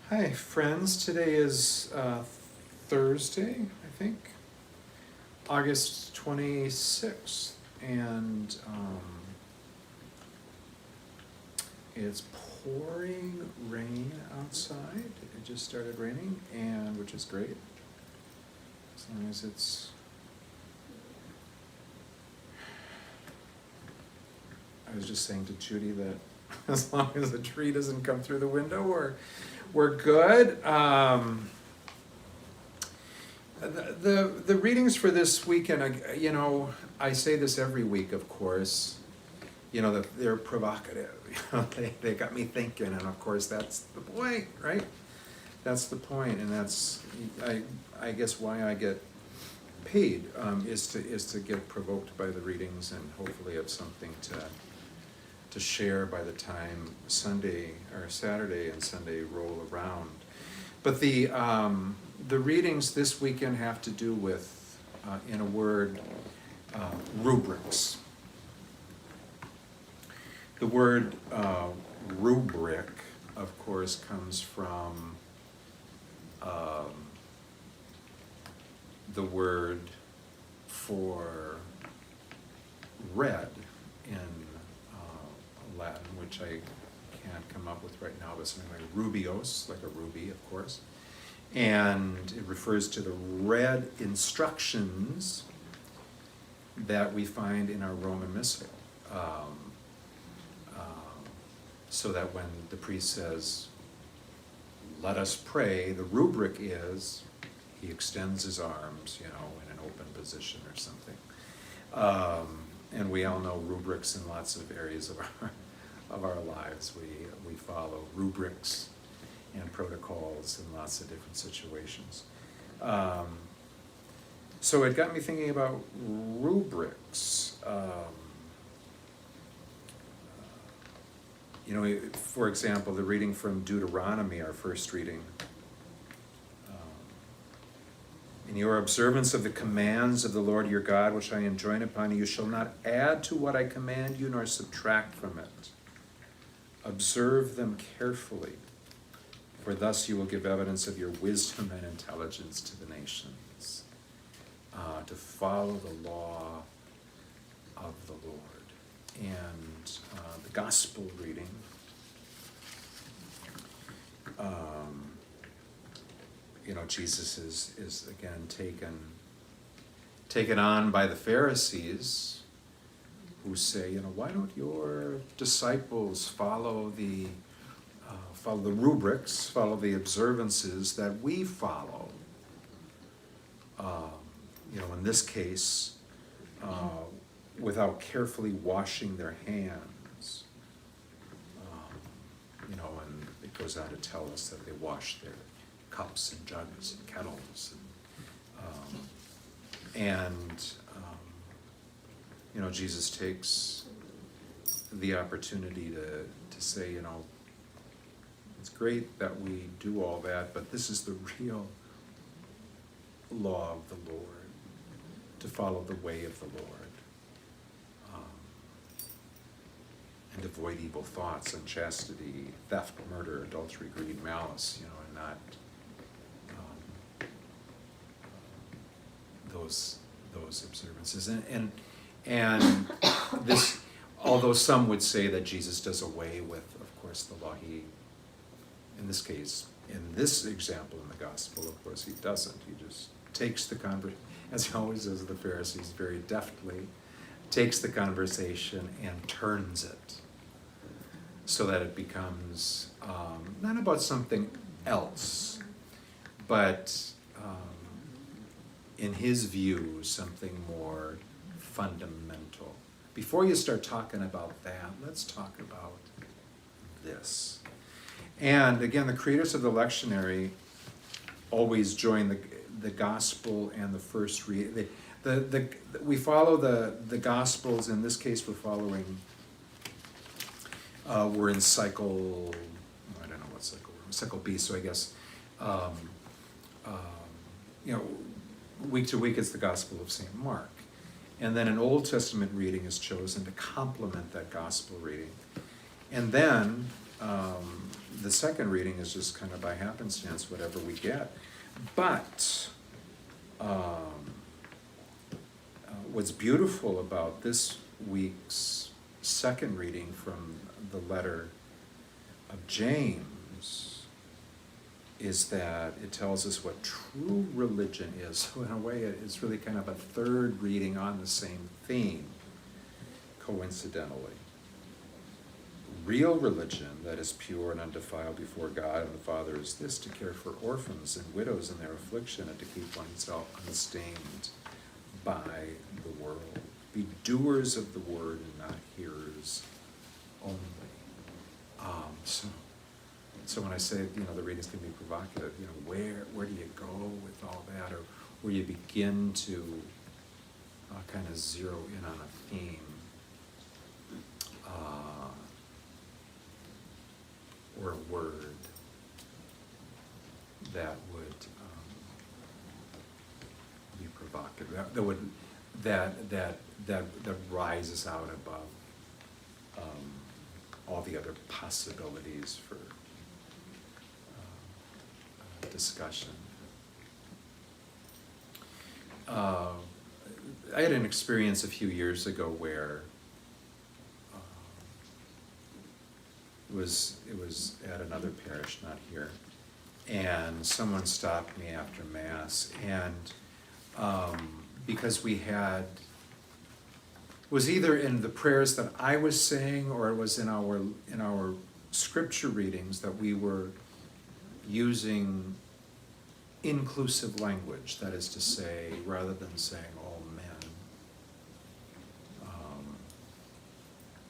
Hi, friends. Today is Thursday, I think, August 26th, and it's pouring rain outside. It just started raining, and which is great, as long as it's. I was just saying to Judy that as long as the tree doesn't come through the window, we're good. The readings for this weekend, I say this every week, of course, that they're provocative. They got me thinking, and of course that's the point, right? That's the point, and that's I guess why I get paid is to get provoked by the readings, and hopefully have something to share by the time Sunday or Saturday and Sunday roll around. But the readings this weekend have to do with, in a word, rubrics. The word rubric, of course, comes from the word for red in Latin, which I can't come up with right now, but something like rubios, like a ruby, of course. And it refers to the red instructions that we find in our Roman Missal. So that when the priest says, "Let us pray," the rubric is, he extends his arms, in an open position or something. And we all know rubrics in lots of areas of our lives. We follow rubrics and protocols in lots of different situations. So it got me thinking about rubrics. For example, the reading from Deuteronomy, our first reading. In your observance of the commands of the Lord your God, which I enjoin upon you, you shall not add to what I command you, nor subtract from it. Observe them carefully, for thus you will give evidence of your wisdom and intelligence to the nations, to follow the law of the Lord. And the gospel reading, Jesus is again taken on by the Pharisees, who say, why don't your disciples follow the rubrics, follow the observances that we follow? In this case, without carefully washing their hands. And it goes on to tell us that they wash their cups and jugs and kettles. Jesus takes the opportunity to say, it's great that we do all that, but this is the real law of the Lord, to follow the way of the Lord. And avoid evil thoughts, unchastity, theft, murder, adultery, greed, malice, and not those observances. And this, although some would say that Jesus does away with, of course, the law, he, in this case, in this example in the gospel, of course, he doesn't. He just takes the conversation, as he always does the Pharisees, very deftly, takes the conversation and turns it so that it becomes not about something else, but in his view, something more fundamental. Before you start talking about that, let's talk about this. And again, the creators of the lectionary always join the gospel and the first read. We follow the gospels. In this case, we're following. We're in cycle. I don't know what cycle we're in. Cycle B. So I guess, week to week it's the Gospel of St. Mark, and then an Old Testament reading is chosen to complement that gospel reading, and then the second reading is just kind of by happenstance, whatever we get. But what's beautiful about this week's second reading from the letter of James is that it tells us what true religion is. So in a way, it's really kind of a third reading on the same theme, coincidentally. Real religion that is pure and undefiled before God and the Father is this: to care for orphans and widows in their affliction and to keep oneself unstained by the world. Be doers of the word and not hearers only. So when I say, the readings can be provocative, where do you go with all that, or where you begin to kind of zero in on a theme, or a word that would be provocative, that rises out above all the other possibilities for discussion. I had an experience a few years ago where it was at another parish, not here, and someone stopped me after Mass, and because it was either in the prayers that I was saying, or it was in our scripture readings that we were using inclusive language. That is to say, rather than saying all men,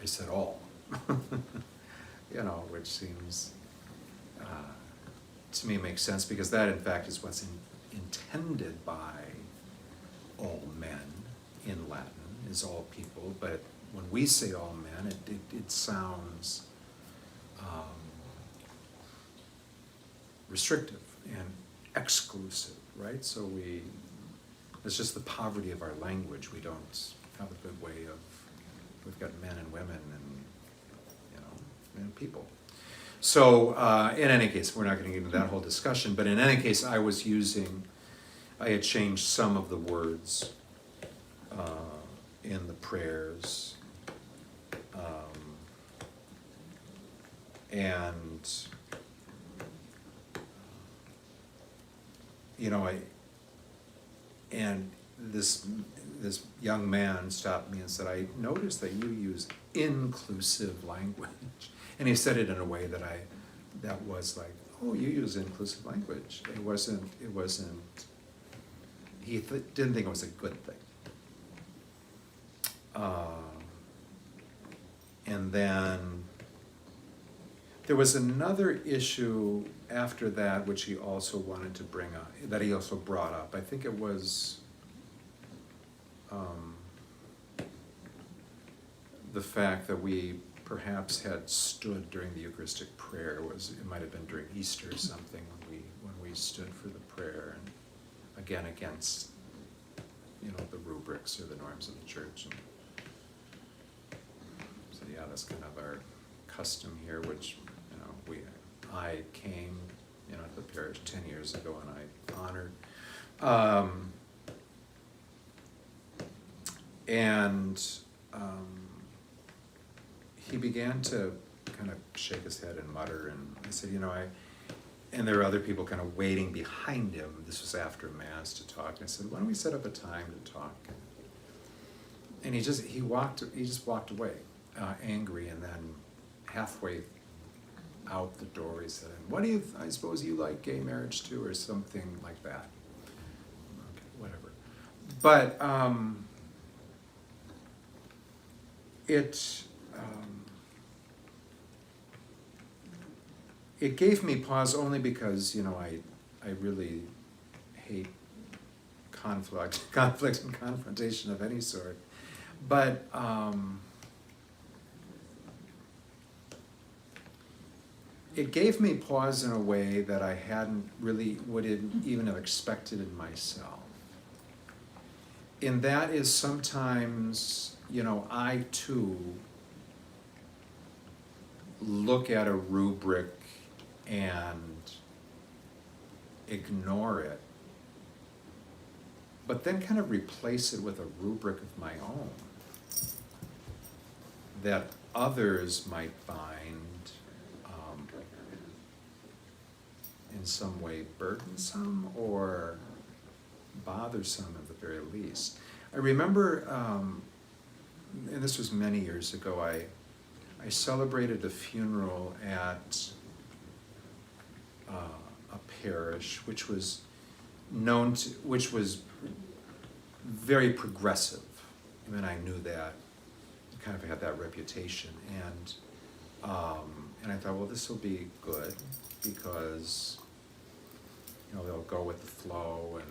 I said all. Which seems, to me, makes sense, because that in fact is what's intended by all men in Latin, is all people. But when we say all men, it sounds restrictive and exclusive, right? So it's just the poverty of our language. We don't have a good way we've got men and women and people. So in any case, we're not going to get into that whole discussion, but in any case, I had changed some of the words in the prayers, and this young man stopped me and said, "I noticed that you use inclusive language," and he said it in a way that was like, "Oh, you use inclusive language." It wasn't. He didn't think it was a good thing. And then there was another issue after that which he also wanted to bring up, that he also brought up. I think it was the fact that we perhaps had stood during the Eucharistic prayer. It might have been during Easter or something, when we stood for the prayer, and again against the rubrics or the norms of the church. And so yeah, that's kind of our custom here, which I came to the parish 10 years ago and I honored. He began to kind of shake his head and mutter, and I said, and there were other people kind of waiting behind him. This was after Mass, to talk. And I said, "Why don't we set up a time to talk?" And he just walked away, angry, and then halfway out the door he said, "And I suppose you like gay marriage too," or something like that. Okay, whatever. But it gave me pause, only because I really hate conflict and confrontation of any sort. But it gave me pause in a way that I wouldn't even have expected in myself. And that is sometimes, I too look at a rubric and ignore it, but then kind of replace it with a rubric of my own that others might find in some way burdensome or bothersome at the very least. I remember, and this was many years ago, I celebrated a funeral at a parish which was which was very progressive. I mean, I knew that, kind of had that reputation, and I thought, well, this will be good because, you know, they'll go with the flow,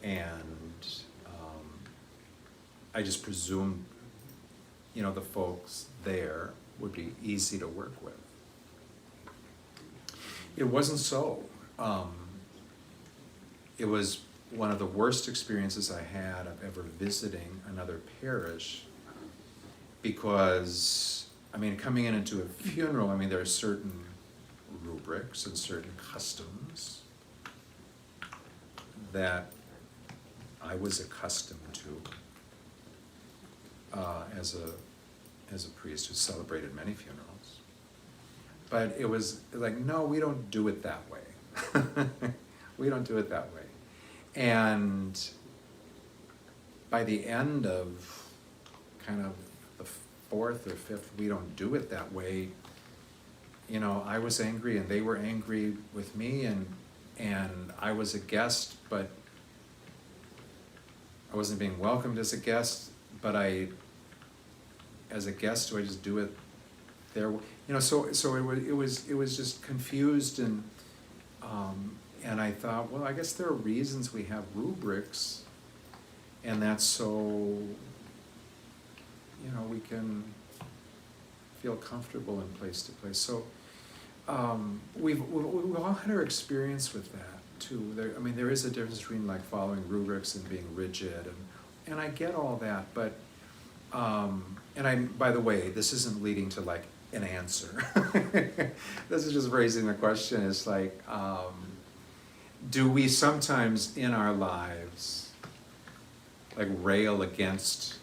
and I just presumed, you know, the folks there would be easy to work with. It wasn't so. It was one of the worst experiences I had of ever visiting another parish, because, I mean, coming into a funeral, I mean, there are certain rubrics and certain customs that I was accustomed to as a priest who celebrated many funerals. But it was like, no, we don't do it that way. We don't do it that way. And by the end of kind of the fourth or fifth, we don't do it that way, you know, I was angry and they were angry with me, and I was a guest, but I wasn't being welcomed as a guest, but as a guest, do I just do it there? You know, so it was just confused, and I thought, well, I guess there are reasons we have rubrics, and that's so, you know, we can feel comfortable in place to place. So we've all had our experience with that too. I mean, there is a difference between like following rubrics and being rigid, and I get all that, but and by the way, this isn't leading to like an answer. This is just raising the question. It's like, do we sometimes in our lives like rail against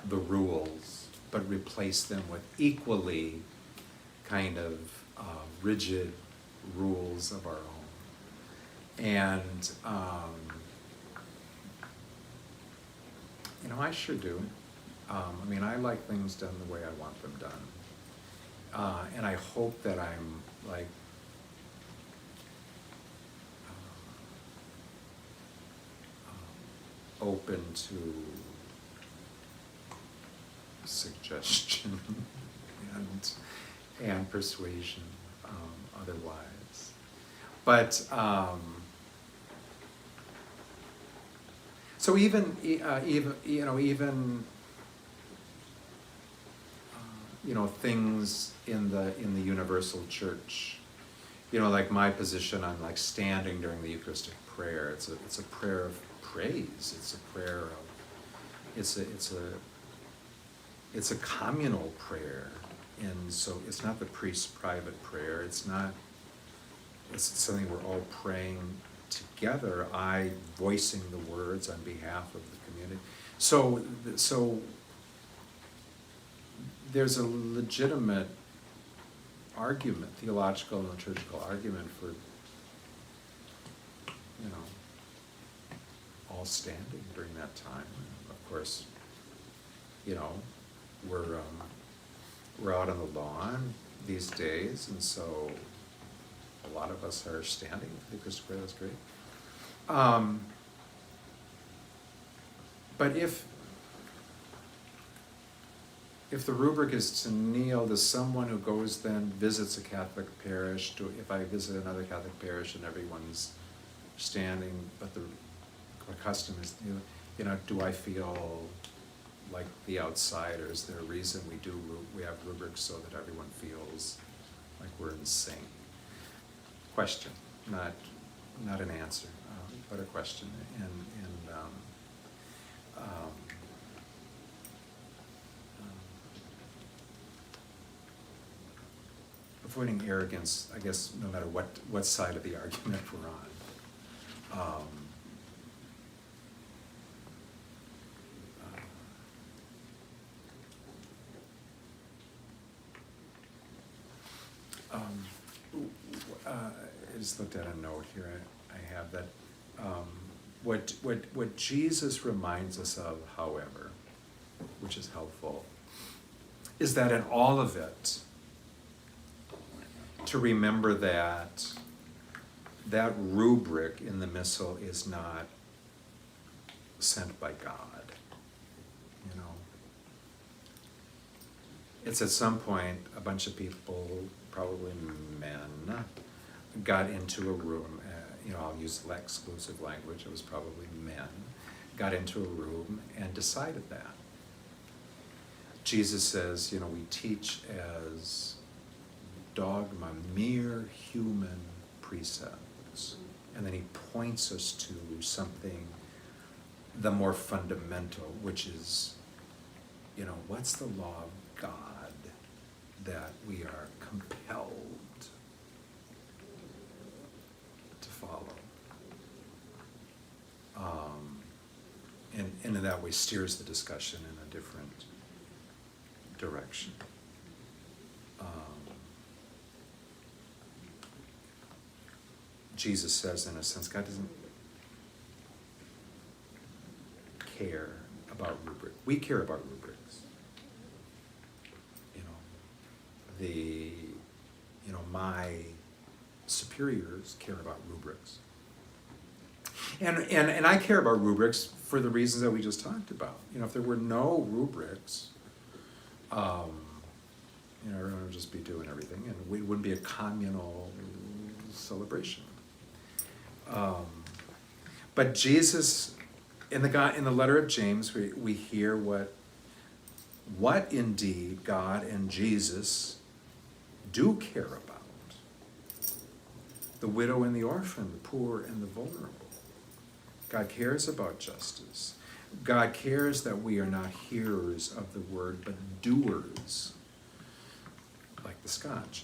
the rules, but replace them with equally kind of rigid rules of our own? And you know, I sure do. I mean, I like things done the way I want them done, and I hope that I'm like open to suggestion and persuasion otherwise. But so even things in the universal church, you know, like my position on like standing during the Eucharistic prayer, it's a prayer of praise. It's a prayer of it's a communal prayer, and so it's not the priest's private prayer. It's something we're all praying together. I voicing the words on behalf of the community. So there's a legitimate argument, theological and liturgical argument for, you know, all standing during that time. Of course, you know, we're out on the lawn these days, and so a lot of us are standing for the Eucharistic prayer. That's great. But if the rubric is to kneel, does someone who goes then visits a Catholic parish, if I visit another Catholic parish and everyone's standing, but the custom is, you know, do I feel like the outsider? Is there a reason we have rubrics so that everyone feels like we're in sync? Question, not an answer, but a question. And avoiding arrogance, I guess, no matter what side of the argument we're on. I just looked at a note here. I have that. What Jesus reminds us of, however, which is helpful, is that in all of it, to remember that that rubric in the missal is not sent by God. You know, it's at some point a bunch of people, probably men, got into a room. I'll use exclusive language. It was probably men, got into a room and decided that. Jesus says, we teach as dogma mere human precepts. And then he points us to something, the more fundamental, which is, what's the law of God that we are compelled to follow? And in that way steers the discussion in a different direction. Jesus says, in a sense, God doesn't care about rubric. We care about rubrics. My superiors care about rubrics. And I care about rubrics for the reasons that we just talked about. If there were no rubrics, everyone would just be doing everything, and it wouldn't be a communal celebration. But Jesus, in the letter of James, we hear what indeed God and Jesus do care about. The widow and the orphan, the poor and the vulnerable. God cares about justice. God cares that we are not hearers of the word, but doers, like the Scotch.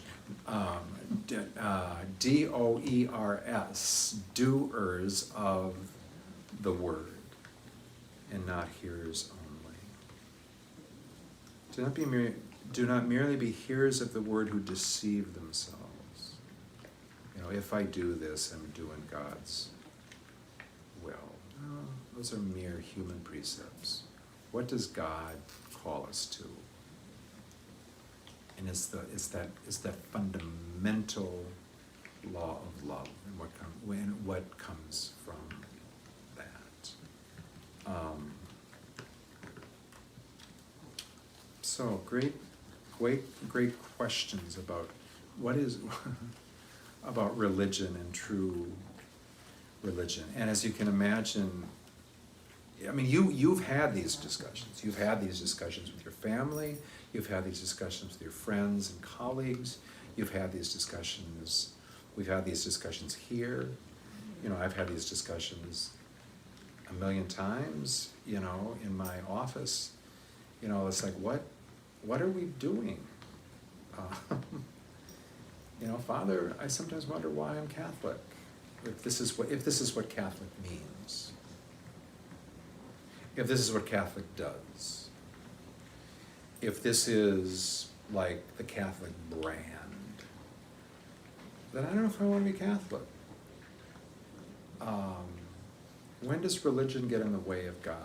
D-O-E-R-S, doers of the word, and not hearers only. Do not merely be hearers of the word who deceive themselves. If I do this, I'm doing God's will. No, those are mere human precepts. What does God call us to? And it's that fundamental law of love, and what comes from that. So great questions about what is about religion and true religion. And as you can imagine, you've had these discussions. You've had these discussions with your family. You've had these discussions with your friends and colleagues. You've had these discussions. We've had these discussions here. I've had these discussions a million times. In my office. It's like, what are we doing? Father, I sometimes wonder why I'm Catholic. If this is what Catholic means. If this is what Catholic does. If this is like the Catholic brand, then I don't know if I want to be Catholic. When does religion get in the way of God?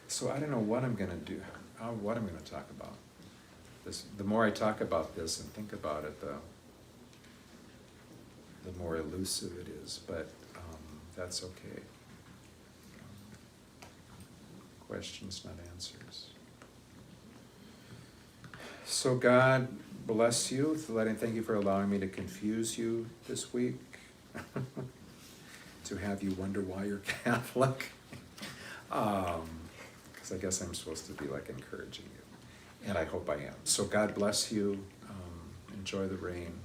So I don't know what I'm going to do, what I'm going to talk about. The more I talk about this and think about it, the more elusive it is, but that's okay. Questions, not answers. So God bless you. Thank you for allowing me to confuse you this week, to have you wonder why you're Catholic. Because I guess I'm supposed to be encouraging you, and I hope I am. So God bless you. Enjoy the rain.